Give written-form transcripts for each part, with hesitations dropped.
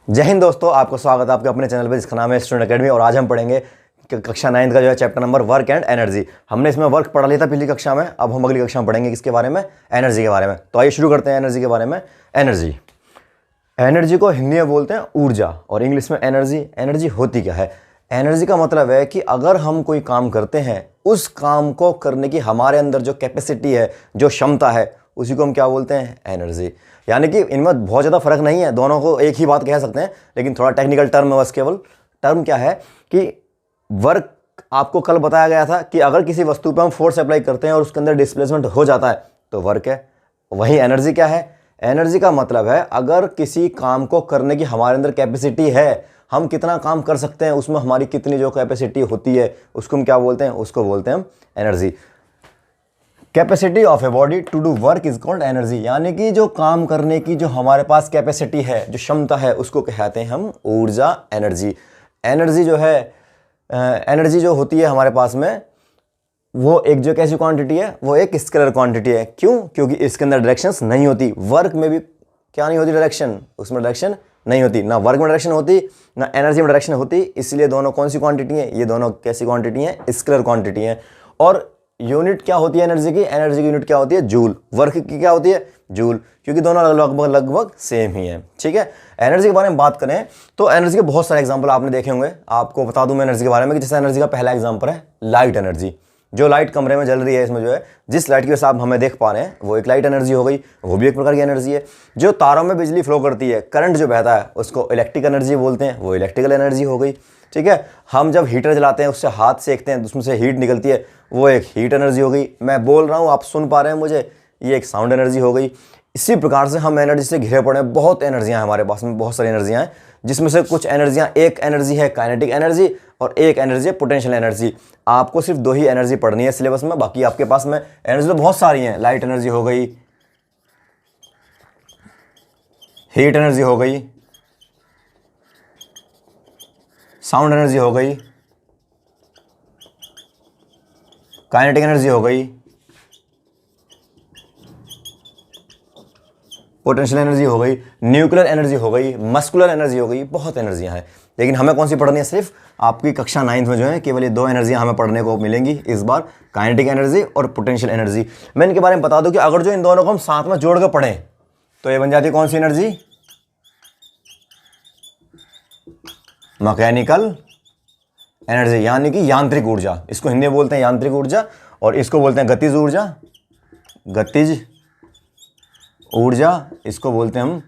जय हिंद दोस्तों, आपको स्वागत है आपके अपने चैनल पे जिसका नाम है स्टूडेंट अकेडमी। और आज हम पढ़ेंगे कक्षा 9 का जो है chapter number work and energy. हमने इसमें वर्क पढ़ा लिया था पिछली कक्षा में, अब हम अगली कक्षा में पढ़ेंगे किसके बारे में, एनर्जी के बारे में। तो आइए शुरू करते हैं एनर्जी के बारे में। एनर्जी को हिंदी में बोलते हैं ऊर्जा और इंग्लिश में एनर्जी। एनर्जी होती क्या है? एनर्जी का मतलब है कि अगर हम कोई काम करते हैं, उस काम को करने की हमारे अंदर जो कैपेसिटी है, जो क्षमता है, उसी को हम क्या बोलते हैं, एनर्जी। यानी कि इनमें बहुत ज़्यादा फर्क नहीं है, दोनों को एक ही बात कह सकते हैं, लेकिन थोड़ा टेक्निकल टर्म है बस। केवल टर्म क्या है कि वर्क, आपको कल बताया गया था कि अगर किसी वस्तु पर हम फोर्स अप्लाई करते हैं और उसके अंदर डिस्प्लेसमेंट हो जाता है तो वर्क है। वहीं एनर्जी क्या है? एनर्जी का मतलब है अगर किसी काम को करने की हमारे अंदर कैपेसिटी है, हम कितना काम कर सकते हैं, उसमें हमारी कितनी जो कैपेसिटी होती है, उसको हम क्या बोलते हैं, उसको बोलते हैं हम energy. Capacity of a body to do work is called energy. यानी कि जो काम करने की जो हमारे पास कैपेसिटी है, जो क्षमता है, उसको कहते हैं हम ऊर्जा, एनर्जी। एनर्जी जो है, एनर्जी जो होती है हमारे पास में, वो एक जो कैसी क्वांटिटी है, वो एक स्केलर क्वांटिटी है। क्यों? क्योंकि इसके अंदर डायरेक्शंस नहीं होती। वर्क में भी क्या नहीं होती, डायरेक्शन, उसमें डायरेक्शन नहीं होती। ना वर्क में डायरेक्शन होती, ना एनर्जी में डायरेक्शन होती। इसलिए दोनों कौन सी क्वांटिटी है? ये दोनों कैसी क्वांटिटी है? स्केलर क्वांटिटी है। और यूनिट क्या होती है एनर्जी की? एनर्जी की यूनिट क्या होती है? जूल। वर्क की क्या होती है? जूल। क्योंकि दोनों लगभग सेम ही है। ठीक है। एनर्जी के बारे में बात करें तो एनर्जी के बहुत सारे एग्जांपल आपने देखे होंगे। आपको बता दूं मैं एनर्जी के बारे में कि जैसे एनर्जी का पहला एग्जांपल है लाइट एनर्जी। जो लाइट कमरे में जल रही है, इसमें जो है जिस लाइट की वजह से आप हमें देख पा रहे हैं, वो एक लाइट एनर्जी हो गई, वो भी एक प्रकार की एनर्जी है। जो तारों में बिजली फ्लो करती है, करंट जो बहता है, उसको इलेक्ट्रिक एनर्जी बोलते हैं, वो इलेक्ट्रिकल एनर्जी हो गई। ठीक है। हम जब हीटर जलाते हैं, उससे हाथ सेकते हैं, उसमें से हीट निकलती है, वो एक हीट एनर्जी हो गई। मैं बोल रहा हूँ, आप सुन पा रहे हैं मुझे, ये एक साउंड एनर्जी हो गई। इसी प्रकार से हम एनर्जी से घिरे पड़े हैं। बहुत एनर्जियाँ हैं हमारे पास में, बहुत सारी एनर्जियाँ हैं, जिसमें से कुछ एनर्जियाँ, एक एनर्जी है काइनेटिक एनर्जी और एक एनर्जी है पोटेंशियल एनर्जी। आपको सिर्फ दो ही एनर्जी पढ़नी है सिलेबस में, बाकी आपके पास में एनर्जी तो बहुत सारी हैं। लाइट एनर्जी हो गई, हीट एनर्जी हो गई, साउंड एनर्जी हो गई, काइनेटिक एनर्जी हो गई, पोटेंशियल एनर्जी हो गई, न्यूक्लियर एनर्जी हो गई, मस्कुलर एनर्जी हो गई। बहुत एनर्जियां हैं, लेकिन हमें कौन सी पढ़नी है? सिर्फ आपकी कक्षा 9th में जो है केवल ये दो एनर्जियां हमें पढ़ने को मिलेंगी इस बार, काइनेटिक एनर्जी और पोटेंशियल एनर्जी। मैं इनके बारे में बता दूं कि अगर जो इन दोनों को हम साथ में जोड़ कर पढ़ें तो ये बन जाती है कौन सी एनर्जी? मैकेनिकल एनर्जी, यानी कि यांत्रिक ऊर्जा। इसको हिंदी में बोलते हैं यांत्रिक ऊर्जा, और इसको बोलते हैं गतिज ऊर्जा, गतिज ऊर्जा। इसको बोलते हैं हम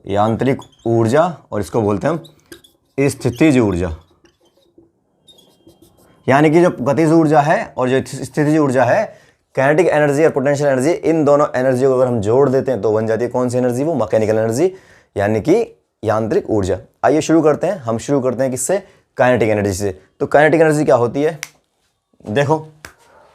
यांत्रिक ऊर्जा, और इसको बोलते हैं हम स्थितिज ऊर्जा। यानी कि जो गतिज ऊर्जा है और जो स्थितिज ऊर्जा है, काइनेटिक एनर्जी और पोटेंशियल एनर्जी, इन दोनों एनर्जी को अगर हम जोड़ देते हैं तो बन जाती है कौन सी एनर्जी? वो मैकेनिकल एनर्जी, यानी कि यांत्रिक ऊर्जा। आइए शुरू करते हैं। हम शुरू करते हैं किससे? काइनेटिक एनर्जी से। तो काइनेटिक एनर्जी क्या होती है? देखो,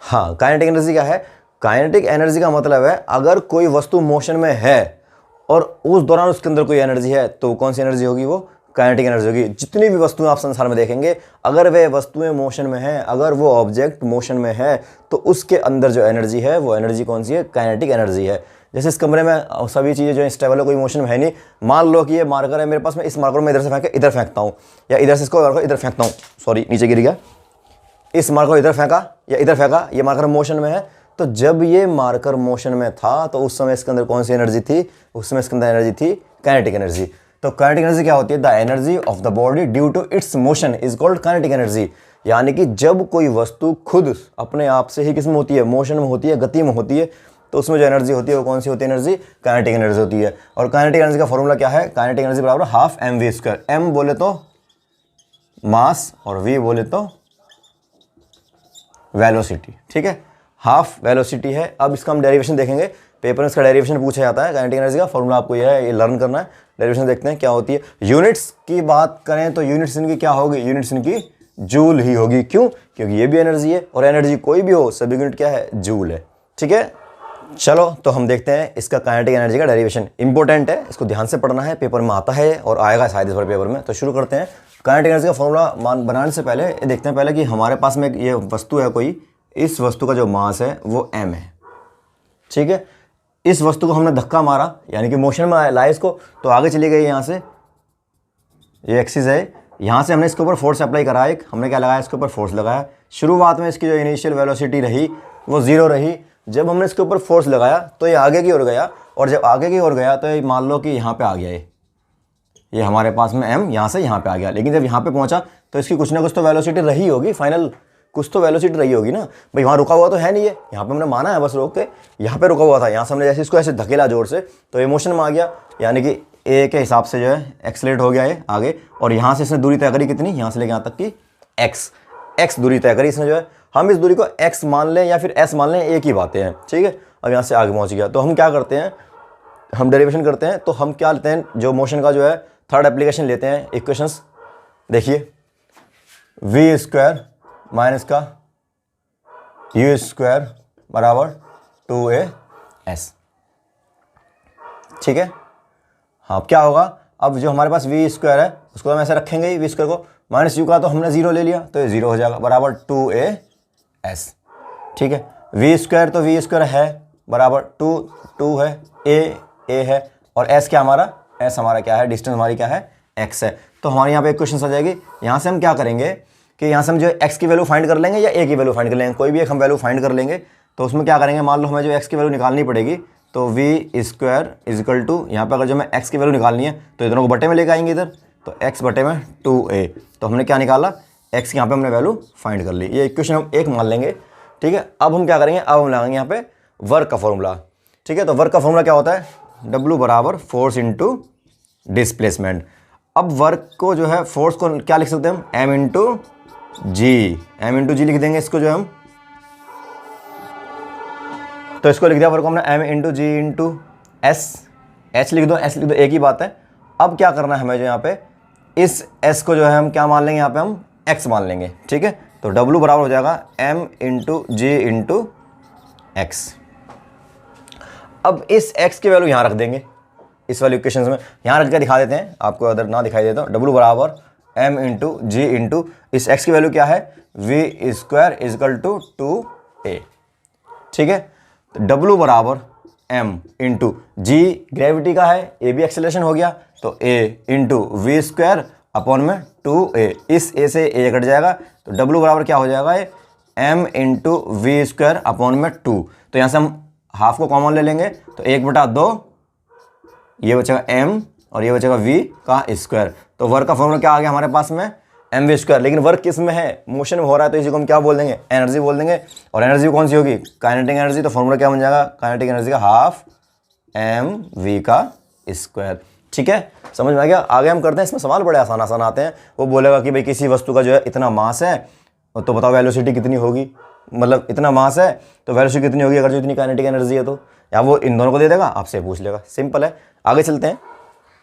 हाँ, काइनेटिक एनर्जी क्या है? काइनेटिक एनर्जी का मतलब है अगर कोई वस्तु मोशन में है और उस दौरान उसके अंदर कोई एनर्जी है तो कौन सी एनर्जी होगी? वो काइनेटिक एनर्जी होगी। जितनी भी वस्तुएं आप संसार में देखेंगे, अगर वे वस्तुएं मोशन में हैं, अगर वो ऑब्जेक्ट मोशन में है, तो उसके अंदर जो एनर्जी है, वो एनर्जी कौन सी है? काइनेटिक एनर्जी है। जैसे इस कमरे में सभी चीज़ें जो स्टेबल है, कोई मोशन में है नहीं। मान लो कि ये मार्कर है मेरे पास में, इस मार्कर में इधर से फेंक के इधर फेंकता हूँ, या इधर से इसको इधर फेंकता हूँ, सॉरी नीचे गिर गया। इस मार्कर इधर फेंका या इधर फेंका, ये मार्कर मोशन में है। तो जब ये मार्कर मोशन में था तो उस समय इसके अंदर कौन सी एनर्जी थी? उस समय इसके अंदर एनर्जी थी काइनेटिक एनर्जी। तो काइनेटिक एनर्जी क्या होती है? The energy of the body due to its motion is called kinetic energy. यानी कि जब कोई वस्तु खुद अपने आप से ही किस में होती है? मोशन में होती है, गति में होती है, तो उसमें जो एनर्जी होती है वो कौन सी होती है? एनर्जी काइनेटिक एनर्जी होती है। और काइनेटिक एनर्जी का फॉर्मूला क्या है? काइनेटिक एनर्जी बराबर हाफ mv²। m बोले तो मास और v बोले तो वेलोसिटी। ठीक है, हाफ वेलोसिटी है। अब इसका हम डेरिवेशन देखेंगे, पेपर में इसका डेरिवेशन पूछा जाता है। काइनेटिक एनर्जी का फॉर्मूला आपको यह है, ये लर्न करना है। डेरिवेशन देखते हैं क्या होती है। यूनिट्स की बात करें तो यूनिट्स इनकी क्या होगी? यूनिट्स इनकी जूल ही होगी। क्यों? क्योंकि ये भी एनर्जी है, और एनर्जी कोई भी हो, सभी यूनिट क्या है? जूल है। ठीक है, चलो तो हम देखते हैं इसका काइनेटिक एनर्जी का डेरिवेशन। इंपॉर्टेंट है, इसको ध्यान से पढ़ना है, पेपर में आता है और आएगा शायद इस बार पेपर में। तो शुरू करते हैं। काइनेटिक एनर्जी का फॉर्मूला बनाने से पहले देखते हैं पहले कि हमारे पास में ये वस्तु है कोई, इस वस्तु का जो मास है वो m है। ठीक है, इस वस्तु को हमने धक्का मारा, यानी कि मोशन में लाया इसको, तो आगे चली गई यहाँ से, ये एक्सिस है, यहाँ से हमने इसके ऊपर फोर्स अप्लाई करा, एक हमने क्या लगाया, इसके ऊपर फोर्स लगाया। शुरुआत में इसकी जो इनिशियल वेलोसिटी रही वो 0 रही। जब हमने इसके ऊपर फोर्स लगाया तो ये आगे की ओर गया, और जब आगे की ओर गया तो ये मान लो कि यहाँ पे आ गया, ये हमारे पास में m यहाँ से यहाँ पे आ गया। लेकिन जब यहाँ पे पहुँचा तो इसकी कुछ ना कुछ तो वेलोसिटी रही होगी, फाइनल कुछ तो वेलोसिटी रही होगी ना भाई। वहाँ रुका हुआ तो है नहीं है, यहाँ पे हमने माना है बस रोक के, यहाँ पे रुका हुआ था। यहाँ से हमने जैसे इसको ऐसे धकेला जोर से तो ये मोशन में आ गया, यानी कि ए के हिसाब से जो है एक्सलेट हो गया है आगे। और यहाँ से इसने दूरी तय करी कितनी, यहाँ से लेके यहाँ तक की x दूरी तय करी इसने जो है। हम इस दूरी को x मान लें या फिर s मान लें, एक ही बातें हैं, ठीक है। अब यहाँ से आगे पहुँच गया तो हम क्या करते हैं, हम डेरिवेशन करते हैं। तो हम क्या लेते हैं, जो मोशन का जो है थर्ड एप्लीकेशन लेते हैं। इक्वेशंस देखिए, v स्क्वायर माइनस का u स्क्वायर बराबर 2as, ठीक है। हाँ, अब क्या होगा, अब जो हमारे पास v स्क्वायर है उसको हम ऐसे रखेंगे ही, v स्क्वायर को, माइनस u का तो हमने 0 ले लिया तो ये 0 हो जाएगा, बराबर 2as, ठीक है। v स्क्वायर तो v स्क्वायर है बराबर 2 है, a है, और s क्या हमारा, s हमारा क्या है, डिस्टेंस हमारी क्या है, x है। तो हमारे यहाँ पे एक क्वेश्चन आ जाएगी। यहाँ से हम क्या करेंगे कि यहाँ से हम जो x की वैल्यू फाइंड कर लेंगे या a की वैल्यू फाइंड कर लेंगे, कोई भी एक हम वैल्यू फाइंड कर लेंगे। तो उसमें क्या करेंगे, मान लो हमें जो x की वैल्यू निकालनी पड़ेगी, तो v स्क्वायर इजिकल टू, यहाँ पे अगर जो हमें x की वैल्यू निकालनी है तो ये दोनों को बटे में लेके आएंगे इधर, तो x बटे में 2a। तो हमने क्या निकाला, x की यहाँ पे हमने वैल्यू फाइंड कर ली। ये इक्वेशन हम एक मान लेंगे, ठीक है। अब हम क्या करेंगे, अब हम लगाएंगे यहाँ पे वर्क का फॉर्मूला, ठीक है। तो वर्क का फॉर्मूला क्या होता है, W बराबर फोर्स इंटू डिस्प्लेसमेंट। अब वर्क को जो है, फोर्स को क्या लिख सकते हैं हम, m इंटू जी लिख देंगे इसको जो हम, तो इसको लिख दिया वर्क को हमने m इंटू जी इंटू h लिख दो, एक ही बात है। अब क्या करना है हमें, जो यहाँ पे इस s को जो है हम क्या मान लेंगे, यहाँ पे हम x मान लेंगे, ठीक है। तो W बराबर हो जाएगा m इंटू जी इंटू x। अब इस x की वैल्यू यहाँ रख देंगे, इस वाली इक्वेशन में यहाँ रख के दिखा देते हैं, आपको अगर ना दिखाई देता W बराबर m इंटू जी इंटू इस x की वैल्यू क्या है, v square is equal to 2a, ठीक है। तो W बराबर m इंटू जी ग्रेविटी का है, a भी एक्सेलरेशन हो गया, तो a into V square upon में 2a, इस a से a कट जाएगा, तो W बराबर क्या हो जाएगा, ये m into V square upon में 2। तो यहाँ से हम हाफ को कॉमन ले लेंगे, तो 1/2 ये बचेगा m और ये बचेगा v का स्क्वायर। तो वर्क का फॉर्मूला क्या आ गया हमारे पास में, mv स्क्वायर। लेकिन वर्क किस में है, मोशन में हो रहा है, तो इसी को हम क्या बोल देंगे, एनर्जी बोल देंगे। और एनर्जी कौन सी होगी, काइनेटिक एनर्जी। तो फॉर्मूला क्या बन जाएगा, काइनेटिक एनर्जी का हाफ mv का स्क्वायर, ठीक है। समझ में आ गया। आगे हम करते हैं, इसमें सवाल बड़े आसान आसान आते हैं। वो बोलेगा कि भाई किसी वस्तु का जो है इतना मास है, तो बताओ वेलोसिटी कितनी होगी, मतलब इतना मास है तो वेलोसिटी कितनी होगी अगर जो इतनी काइनेटिक एनर्जी है तो, या वो इन दोनों को दे देगा, आपसे पूछ लेगा, सिंपल है। आगे चलते हैं।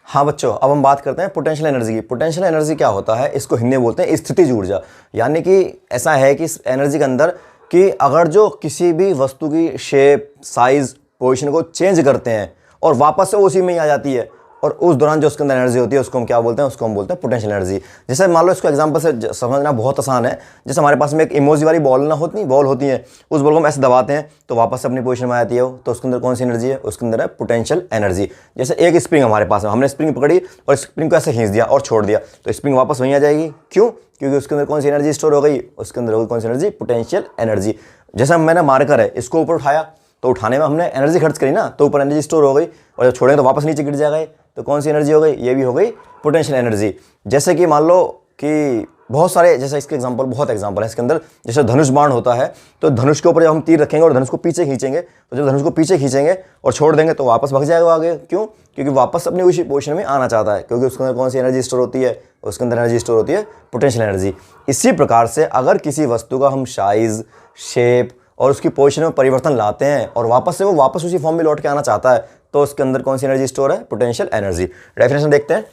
हाँ बच्चों, अब हम बात करते हैं पोटेंशियल एनर्जी की। पोटेंशियल एनर्जी क्या होता है, इसको हिंदी में बोलते हैं स्थितिज ऊर्जा। यानी कि ऐसा है कि इस एनर्जी के अंदर कि अगर जो किसी भी वस्तु की शेप, साइज, पोजीशन को चेंज करते हैं और वापस से उसी में ही आ जाती है, और उस दौरान जो उसके अंदर एनर्जी होती है उसको हम क्या बोलते हैं, उसको हम बोलते हैं पोटेंशियल एनर्जी। जैसे मान लो, इसको एग्जांपल से समझना बहुत आसान है। जैसे हमारे पास में एक इमोजी वाली बॉल ना होती, बॉल होती है, उस बॉल को हम ऐसे दबाते हैं तो वापस से अपनी पोजीशन में आती है, तो उसके अंदर कौन सी एनर्जी है, उसके अंदर है पोटेंशियल एनर्जी। जैसे एक स्प्रिंग हमारे पास है, हमने स्प्रिंग पकड़ी और स्प्रिंग को ऐसे खींच दिया और छोड़ दिया, तो स्प्रिंग वापस वहीं आ जाएगी। क्यों, क्योंकि उसके अंदर कौन सी एनर्जी स्टोर हो गई, उसके अंदर होगी कौन सी एनर्जी, पोटेंशियल एनर्जी। जैसे मैंने मार्कर है, इसको ऊपर उठाया तो उठाने में हमने एनर्जी खर्च करी ना, तो ऊपर एनर्जी स्टोर हो गई, और जब छोड़ेंगे तो वापस नीचे गिर जाएगा, तो कौन सी एनर्जी हो गई, ये भी हो गई पोटेंशियल एनर्जी। जैसे कि मान लो कि बहुत सारे, जैसे इसके एग्जांपल, बहुत एग्जांपल है इसके अंदर। जैसे धनुष बाण होता है, तो धनुष के ऊपर जब हम तीर रखेंगे और धनुष को पीछे खींचेंगे, तो जब धनुष को पीछे खींचेंगे और छोड़ देंगे तो वापस भाग जाएगा आगे। क्यों, क्योंकि वापस अपनी उसी पोजीशन में आना चाहता है, क्योंकि उसके अंदर कौन सी एनर्जी स्टोर होती है, उसके अंदर एनर्जी स्टोर होती है पोटेंशियल एनर्जी। इसी प्रकार से अगर किसी वस्तु का हम साइज, शेप और उसकी पोजीशन में परिवर्तन लाते हैं और वापस से वो वापस उसी फॉर्म में लौट के आना चाहता है, तो उसके अंदर कौन सी एनर्जी स्टोर है, पोटेंशियल एनर्जी। डेफिनेशन देखते हैं।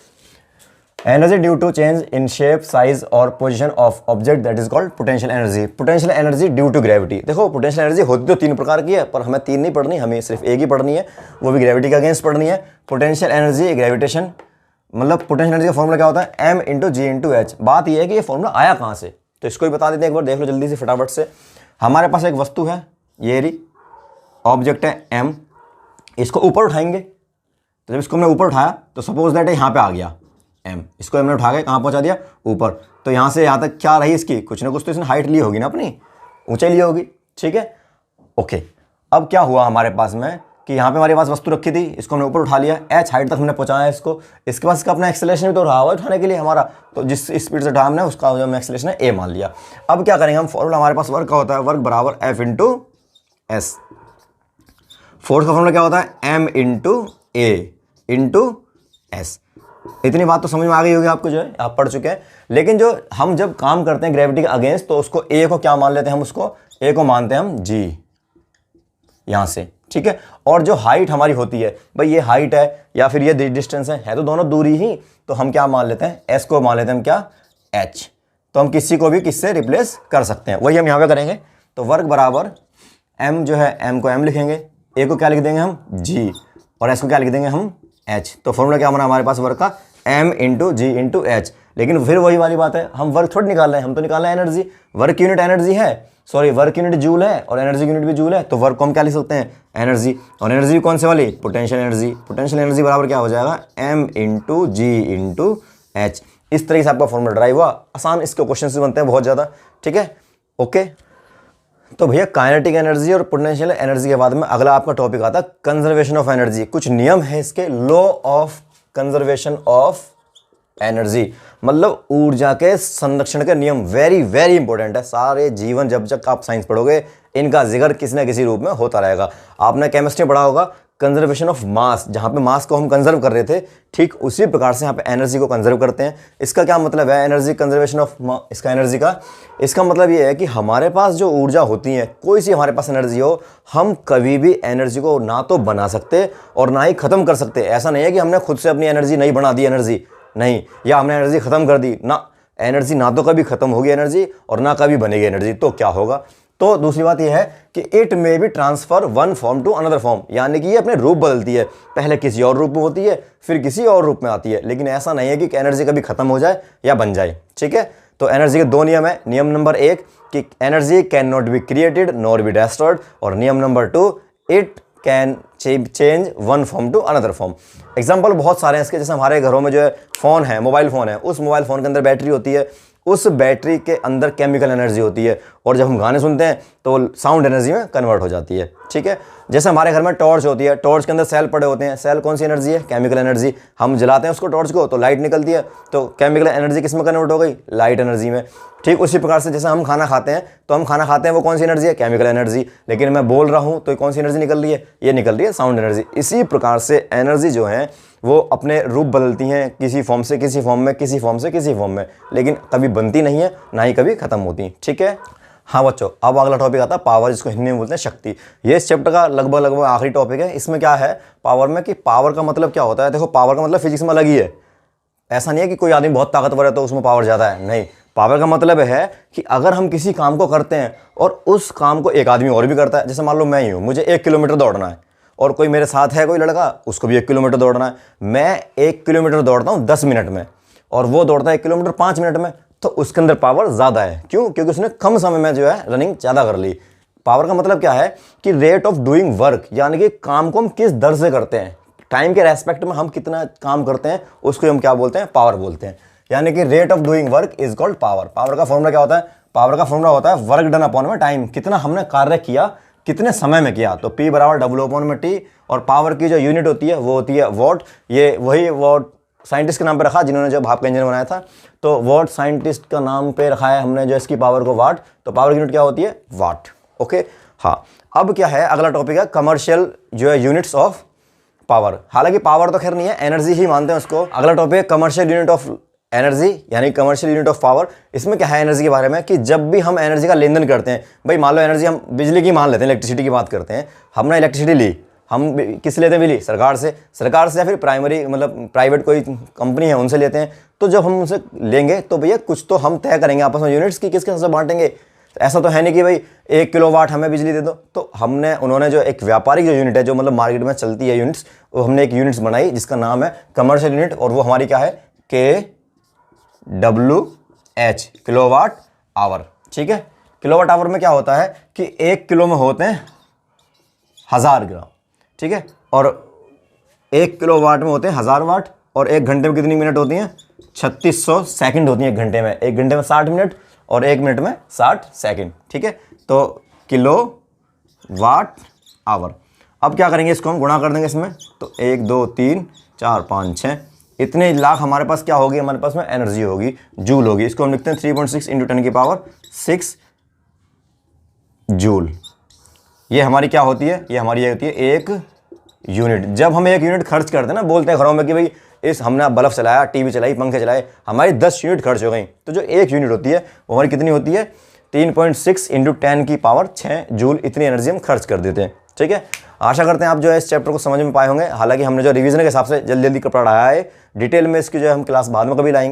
Energy due to change in shape, size और position of object that is called potential energy. Potential energy due to gravity. देखो, पोटेंशियल एनर्जी होती तो 3 प्रकार की है, पर हमें 3 नहीं पढ़नी, हमें सिर्फ एक ही पढ़नी है, वो भी ग्रेविटी के अगेंस्ट पढ़नी है। पोटेंशियल एनर्जी ग्रेविटेशन, मतलब पोटेंशियल एनर्जी का फॉर्मूला क्या होता है, m इंटू जी इंटू एच। बात यह है कि ये फॉर्मूला आया कहाँ से, तो इसको भी बता देते हैं, एक बार देख लो जल्दी से फटाफट से। हमारे पास एक वस्तु है, ये रही ऑब्जेक्ट है m, इसको ऊपर उठाएंगे, तो जब इसको हमने ऊपर उठाया तो सपोज दैट यहाँ पे आ गया, m, इसको हमने उठा के कहाँ पहुँचा दिया, ऊपर। तो यहाँ से यहाँ तक क्या रही इसकी, कुछ ना कुछ तो इसने हाइट ली होगी ना, अपनी ऊंचाई ली होगी, ठीक है, ओके। अब क्या हुआ हमारे पास में कि यहाँ पे हमारे पास वस्तु रखी थी, इसको हमने ऊपर उठा लिया, h हाइट तक हमने पहुँचाया इसको, इसके पास इसका अपना एक्सेलरेशन भी तो रहा हुआ उठाने के लिए हमारा, तो जिस स्पीड से उठाया हमने उसका जो एक्सेलरेशन है a मान लिया। अब क्या करेंगे हम, फॉर्मूला हमारे पास वर्क का होता है, वर्क बराबर F इंटू एस। फोर्स का फॉर्मूला क्या होता है, m इंटू ए इंटू एस। इतनी बात तो समझ में आ गई होगी आपको, जो है आप पढ़ चुके हैं। लेकिन जो हम जब काम करते हैं ग्रेविटी के अगेंस्ट, तो उसको a को क्या मान लेते हैं हम, उसको a को मानते हैं हम g, यहां से, ठीक है। और जो हाइट हमारी होती है भाई, ये हाइट है या फिर ये डिस्टेंस है तो दोनों दूरी ही, तो हम क्या मान लेते हैं, s को मान लेते हैं हम क्या, h। तो हम किसी को भी किससे रिप्लेस कर सकते हैं, वही हम यहाँ पे करेंगे। तो वर्क बराबर m जो है, m को m लिखेंगे, a को क्या लिख देंगे हम g, और s को क्या लिख देंगे हम h। तो फॉर्मूला क्या बना हमारे पास वर्क का, m इंटू जी इंटू एच। लेकिन फिर वही वाली बात है, हम वर्क थोड़ी निकाल रहे हैं, हम तो निकाल रहे हैं एनर्जी। वर्क यूनिट एनर्जी है, सॉरी वर्क यूनिट जूल है और एनर्जी यूनिट भी जूल है, तो वर्क को हम क्या लिख सकते हैं, एनर्जी। और एनर्जी कौन से वाली, पोटेंशियल एनर्जी। पोटेंशियल एनर्जी बराबर क्या हो जाएगा, m इंटू जी इंटू एच। इस तरीके से आपका फॉर्मूला ड्राइव हुआ। आसान इसके क्वेश्चन बनते हैं बहुत ज़्यादा, ठीक है, ओके। तो भैया काइनेटिक एनर्जी और पोटेंशियल एनर्जी के बाद में अगला आपका टॉपिक आता है कंजर्वेशन ऑफ एनर्जी। कुछ नियम है इसके, law of conservation of energy, मतलब ऊर्जा के संरक्षण के नियम। वेरी वेरी इंपॉर्टेंट है, सारे जीवन जब तक आप साइंस पढ़ोगे इनका जिक्र किसी न किसी रूप में होता रहेगा। आपने केमिस्ट्री पढ़ा होगा कंजर्वेशन ऑफ मास, जहाँ पे मास को हम कंजर्व कर रहे थे, ठीक उसी प्रकार से यहाँ पे एनर्जी को कंजर्व करते हैं। इसका क्या मतलब है, एनर्जी कंजर्वेशन ऑफ इसका एनर्जी का, इसका मतलब ये है कि हमारे पास जो ऊर्जा होती है, कोई सी हमारे पास एनर्जी हो, हम कभी भी एनर्जी को ना तो बना सकते और ना ही ख़त्म कर सकते। ऐसा नहीं है कि हमने खुद से अपनी एनर्जी नहीं बना दी एनर्जी, नहीं, या हमने एनर्जी ख़त्म कर दी ना, एनर्जी ना तो कभी ख़त्म होगी एनर्जी और ना कभी बनेगी एनर्जी। तो क्या होगा, तो दूसरी बात यह है कि it may be transfer one form to another form, यानी कि ये अपने रूप बदलती है, पहले किसी और रूप में होती है फिर किसी और रूप में आती है। लेकिन ऐसा नहीं है कि एनर्जी कभी खत्म हो जाए या बन जाए, ठीक है। तो एनर्जी के दो नियम है। नियम नंबर 1 कि energy can not be created nor be destroyed, और नियम नंबर 2 it can change one form to another form. Example बहुत सारे हैं इसके, जैसे हमारे घरों में जो है फ़ोन है, मोबाइल फ़ोन है, उस मोबाइल फ़ोन के अंदर बैटरी होती है, उस बैटरी के अंदर केमिकल एनर्जी होती है, और जब हम गाने सुनते हैं तो साउंड एनर्जी में कन्वर्ट हो जाती है, ठीक है। जैसे हमारे घर में टॉर्च होती है, टॉर्च के अंदर सेल पड़े होते हैं, सेल कौन सी एनर्जी है, केमिकल एनर्जी। हम जलाते हैं उसको टॉर्च को तो लाइट निकलती है, तो केमिकल एनर्जी किस में कन्वर्ट हो गई, लाइट एनर्जी में। ठीक उसी प्रकार से जैसे हम खाना खाते हैं, तो हम खाना खाते हैं वो कौन सी एनर्जी है, केमिकल एनर्जी। लेकिन मैं बोल रहा हूँ तो कौन सी एनर्जी निकल रही है, ये निकल रही है साउंड एनर्जी। इसी प्रकार से एनर्जी जो है वो अपने रूप बदलती हैं, किसी फॉर्म से किसी फॉर्म में, किसी फॉर्म से किसी फॉर्म में, लेकिन कभी बनती नहीं है ना ही कभी खत्म होती, ठीक है। हाँ बच्चों, अब अगला टॉपिक आता है पावर, जिसको हिंदी में बोलते हैं शक्ति। ये इस चैप्टर का लगभग आखिरी टॉपिक है। इसमें क्या है पावर में, कि पावर का मतलब क्या होता है। देखो पावर का मतलब फिजिक्स में अलग ही है, ऐसा नहीं है कि कोई आदमी बहुत ताकतवर है तो उसमें पावर ज़्यादा है, नहीं। पावर का मतलब है कि अगर हम किसी काम को करते हैं और उस काम को एक आदमी और भी करता है, जैसे मान लो मैं ही हूँ, मुझे 1 किलोमीटर दौड़ना है और कोई मेरे साथ है कोई लड़का, उसको भी 1 किलोमीटर दौड़ना है। मैं 1 किलोमीटर दौड़ता हूँ 10 मिनट में और वो दौड़ता है 1 किलोमीटर 5 मिनट में, तो उसके अंदर पावर ज़्यादा है। क्यों? क्योंकि उसने कम समय में जो है रनिंग ज़्यादा कर ली। पावर का मतलब क्या है कि रेट ऑफ डूइंग वर्क, यानी कि काम को हम किस दर से करते हैं, टाइम के रेस्पेक्ट में हम कितना काम करते हैं, उसको हम क्या बोलते हैं, पावर बोलते हैं। यानी कि rate of doing work is called power. Power का फॉर्मूला क्या होता है, पावर का फॉर्मूला होता है वर्क डन अपॉन में टाइम, कितना हमने कार्य किया, कितने समय में किया। तो P बराबर W अपॉन में T, और पावर की जो यूनिट होती है वो होती है वॉट। ये वही वॉट साइंटिस्ट के नाम पे रखा जिन्होंने जो भाप का इंजन बनाया था, तो वॉट साइंटिस्ट का नाम पे रखा है हमने जो इसकी पावर को वाट। तो पावर की यूनिट क्या होती है, वाट, ओके। हाँ, अब क्या है अगला टॉपिक है कमर्शियल जो है यूनिट्स ऑफ पावर। हालांकि पावर तो खैर नहीं है, एनर्जी ही मानते हैं उसको। अगला टॉपिक है कमर्शियल यूनिट ऑफ एनर्जी, यानी कमर्शियल यूनिट ऑफ पावर। इसमें क्या है एनर्जी के बारे में कि जब भी हम एनर्जी का लेन देन करते हैं, भाई मान लो एनर्जी हम बिजली की मान लेते हैं, इलेक्ट्रिसिटी की बात करते हैं, हमने इलेक्ट्रिसिटी ली, हम किस लेते हैं, बिजली सरकार से या फिर प्राइमरी मतलब प्राइवेट कोई कंपनी है उनसे लेते हैं। तो जब हम उनसे लेंगे तो भैया कुछ तो हम तय करेंगे आपस में यूनिट्स की, किसके साथ बांटेंगे। ऐसा तो है नहीं कि भाई 1 किलोवाट हमें बिजली दे दो। तो उन्होंने जो एक व्यापारिक जो यूनिट है, जो मतलब मार्केट में चलती है यूनिट्स, वो हमने एक यूनिट्स बनाई जिसका नाम है कमर्शियल यूनिट, और वो हमारी क्या है KWH, किलोवाट आवर, ठीक है। किलोवाट आवर में क्या होता है कि 1 किलो में होते हैं 1000 ग्राम, ठीक है, और 1 किलोवाट में होते हैं 1000 वाट, और 1 घंटे में कितनी मिनट होती हैं? 3600 सेकंड होती हैं 1 घंटे में। 1 घंटे में 60 मिनट और 1 मिनट में 60 सेकंड। ठीक है, तो किलो वाट आवर। अब क्या करेंगे, इसको हम गुणा कर देंगे इसमें, तो 1 2 3 4 5 6 इतने लाख हमारे पास क्या होगी, हमारे पास में एनर्जी होगी, जूल होगी। इसको हम लिखते हैं 3.6 × 10⁻6 जूल। ये हमारी क्या होती है, ये हमारी ये होती है 1 यूनिट। जब हम 1 यूनिट खर्च करते हैं ना, बोलते हैं घरों में कि भाई इस हमने बल्ब चलाया, टीवी चलाई, पंखे चलाए, हमारी 10 यूनिट खर्च हो गई। तो जो 1 यूनिट होती है वो हमारी कितनी होती है? 3.6 × 10⁻6 जूल। इतनी एनर्जी हम खर्च कर देते हैं। ठीक है, आशा करते हैं आप जो है इस चैप्टर को समझ में पाए होंगे। हालांकि हमने जो रिवीजन के हिसाब से जल्दी जल्दी पढ़ाया है, डिटेल में इसकी जो है हम क्लास बाद में कभी लाएंगे।